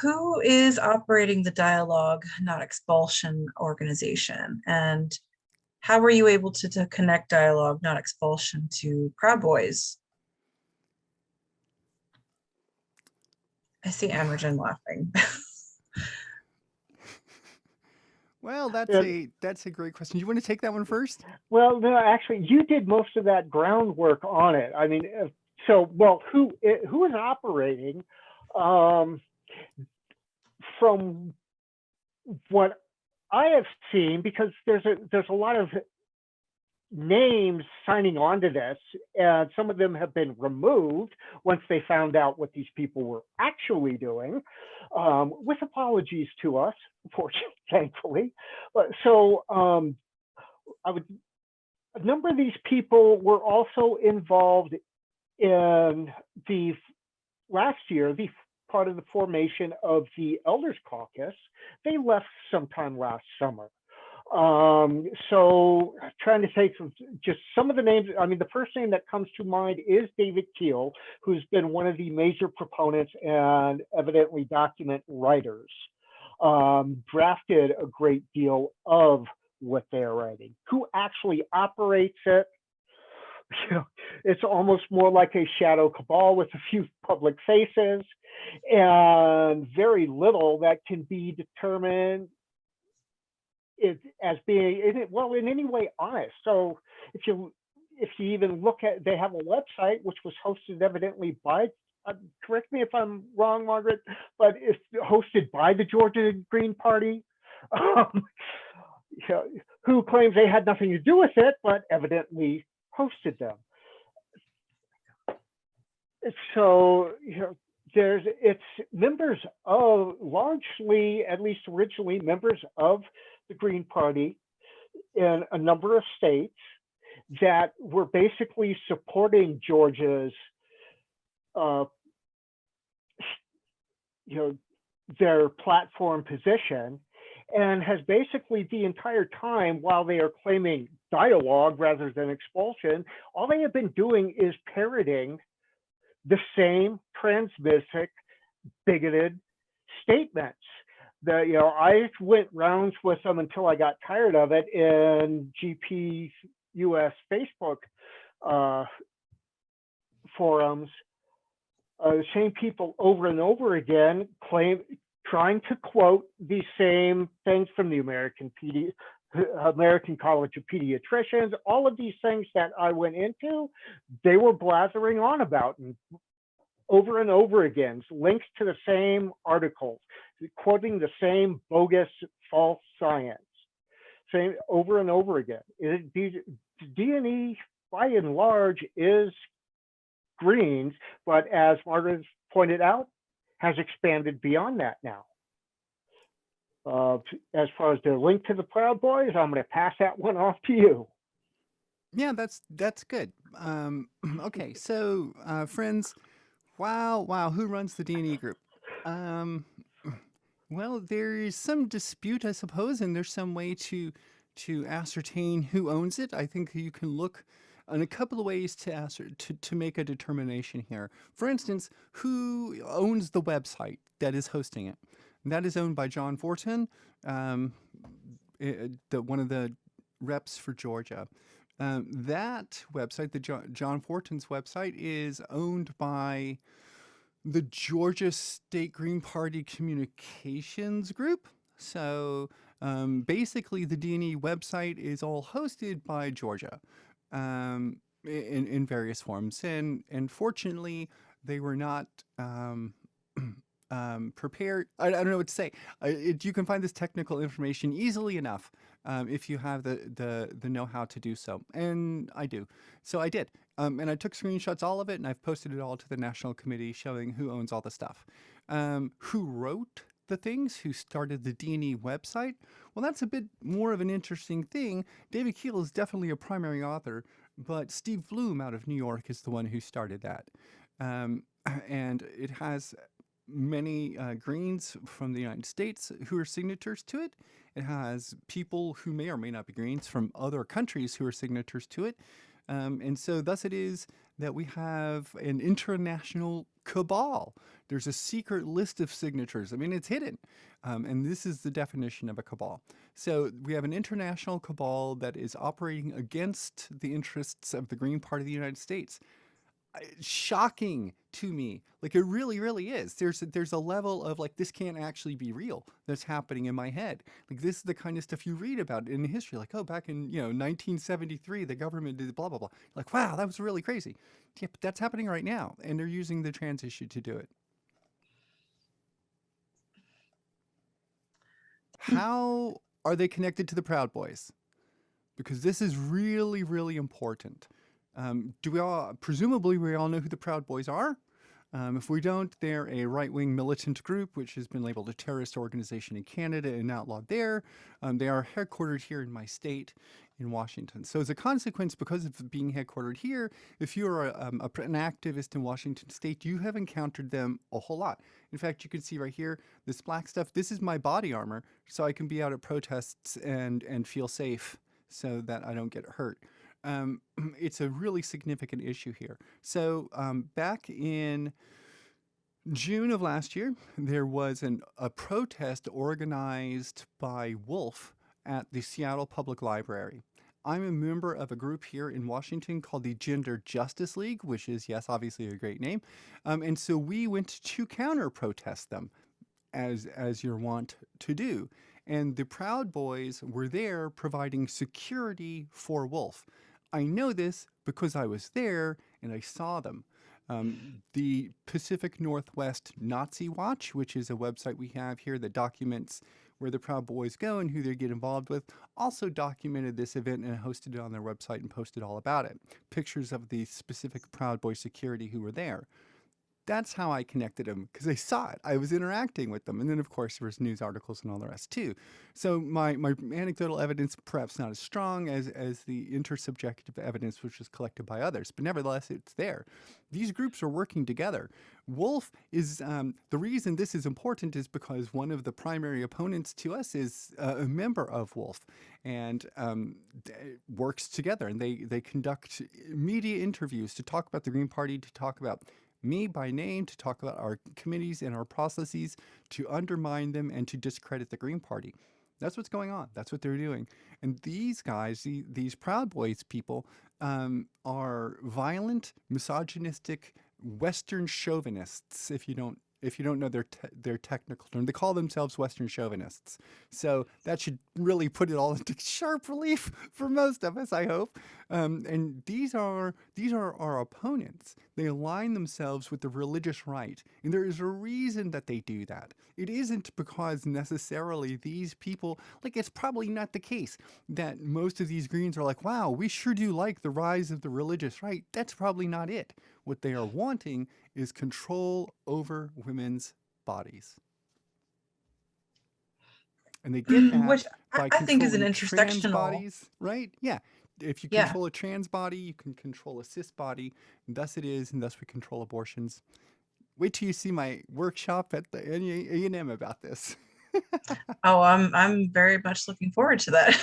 Who is operating the Dialogue Not Expulsion organization? And how were you able to connect Dialogue Not Expulsion to Proud Boys? I see Amergen laughing. Well, Yeah, that's a great question. You want to take that one first? well, no, actually, you did most of that groundwork on it. I mean, who is operating? Um, from what I have seen, because there's a lot of names signing on to this, and some of them have been removed once they found out what these people were actually doing, with apologies to us, fortunately, thankfully. But I would a number of these people were also involved in the last year, the part of the formation of the Elders Caucus. They left sometime last summer. So trying to say just some of the names. I mean, the first name that comes to mind is David Keel, who's been one of the major proponents and evidently document writers. Drafted a great deal of what they're writing. Who actually operates it? You know, it's almost more like a shadow cabal with a few public faces and very little that can be determined as being in any way honest. So if you even look at, they have a website which was hosted evidently by, correct me if I'm wrong, Margaret, but it's hosted by the Georgia Green Party, um, you know, who claims they had nothing to do with it, but evidently hosted them. So, you know, it's members of, largely, at least originally, members of the Green Party in a number of states that were basically supporting Georgia's, you know, their platform position, and has basically the entire time, while they are claiming dialogue rather than expulsion, all they have been doing is parroting the same transmissive, bigoted statements. I went rounds with them until I got tired of it in GP US Facebook forums. The same people over and over again trying to quote the same things from the American College of Pediatricians. All of these things that I went into, they were blathering on about, and over and over again, links to the same articles, quoting the same bogus, false science, same over and over again. D&E, by and large, is Greens, but as Margaret pointed out, has expanded beyond that now. As far as the link to the Proud Boys, I'm going to pass that one off to you. Yeah, that's good. Okay, so friends, wow, who runs the D&E group? Well, there is some dispute, I suppose, and there's some way to ascertain who owns it. I think you can look in a couple of ways to make a determination here. For instance, who owns the website that is hosting it? And that is owned by John Fortin, one of the reps for Georgia. That website, the John Fortin's website, is owned by the Georgia State Green Party Communications Group. So basically, the D&E website is all hosted by Georgia in various forms. And fortunately, they were not prepared. I don't know what to say. You can find this technical information easily enough if you have the know-how to do so. And I do. So I did. And I took screenshots, all of it, and I've posted it all to the National Committee showing who owns all the stuff. Who wrote the things, who started the D&E website? Well, that's a bit more of an interesting thing. David Keel is definitely a primary author, but Steve Bloom out of New York is the one who started that. And it has many Greens from the United States who are signatories to it. It has people who may or may not be Greens from other countries who are signatories to it. And so thus it is that we have an international cabal. There's a secret list of signatures. I mean, it's hidden. And this is the definition of a cabal. So we have an international cabal that is operating against the interests of the Green Party of the United States. Shocking to me. Like, it really, really is. There's a level of like, this can't actually be real that's happening in my head. Like, this is the kind of stuff you read about in history. Like, oh, back in 1973, the government did blah blah blah. Like, wow, that was really crazy. Yeah, but that's happening right now, and they're using the trans issue to do it. How are they connected to the Proud Boys? Because this is really, really important. Do we all, presumably we all know who the Proud Boys are? If we don't, they're a right-wing militant group which has been labeled a terrorist organization in Canada and outlawed there. They are headquartered here in my state, in Washington. So as a consequence, because of being headquartered here, if you are an activist in Washington state, you have encountered them a whole lot. In fact, you can see right here, this black stuff, this is my body armor, so I can be out at protests and feel safe so that I don't get hurt. It's a really significant issue here. So back in June of last year, there was a protest organized by Wolf at the Seattle Public Library. I'm a member of a group here in Washington called the Gender Justice League, which is, yes, obviously a great name. And so we went to counter-protest them, as you're wont to do. And the Proud Boys were there providing security for Wolf. I know this because I was there and I saw them. The Pacific Northwest Nazi Watch, which is a website we have here that documents where the Proud Boys go and who they get involved with, also documented this event and hosted it on their website and posted all about it. Pictures of the specific Proud Boy security who were there. That's how I connected them, because I saw it. I was interacting with them. And then, of course, there was news articles and all the rest, too. So my anecdotal evidence, perhaps not as strong as the intersubjective evidence which was collected by others. But nevertheless, it's there. These groups are working together. Wolf is, the reason this is important is because one of the primary opponents to us is a member of Wolf and works together. And they conduct media interviews to talk about the Green Party, to talk about me by name, to talk about our committees and our processes, to undermine them and to discredit the Green Party. That's what's going on. That's what they're doing. And these guys, these Proud Boys people, are violent, misogynistic, Western chauvinists, if you don't know their technical term. They call themselves Western chauvinists. So that should really put it all into sharp relief for most of us, I hope. And these are our opponents. They align themselves with the religious right. And there is a reason that they do that. It isn't because necessarily these people, like, it's probably not the case that most of these Greens are like, wow, we sure do like the rise of the religious right. That's probably not it. What they are wanting is control over women's bodies. And they get that Which by I think is an controlling trans intersectional. bodies, right? Yeah. If you Yeah. control a trans body, you can control a cis body. And thus it is, and thus we control abortions. Wait till you see my workshop at the A&M about this. Oh, I'm very much looking forward to that.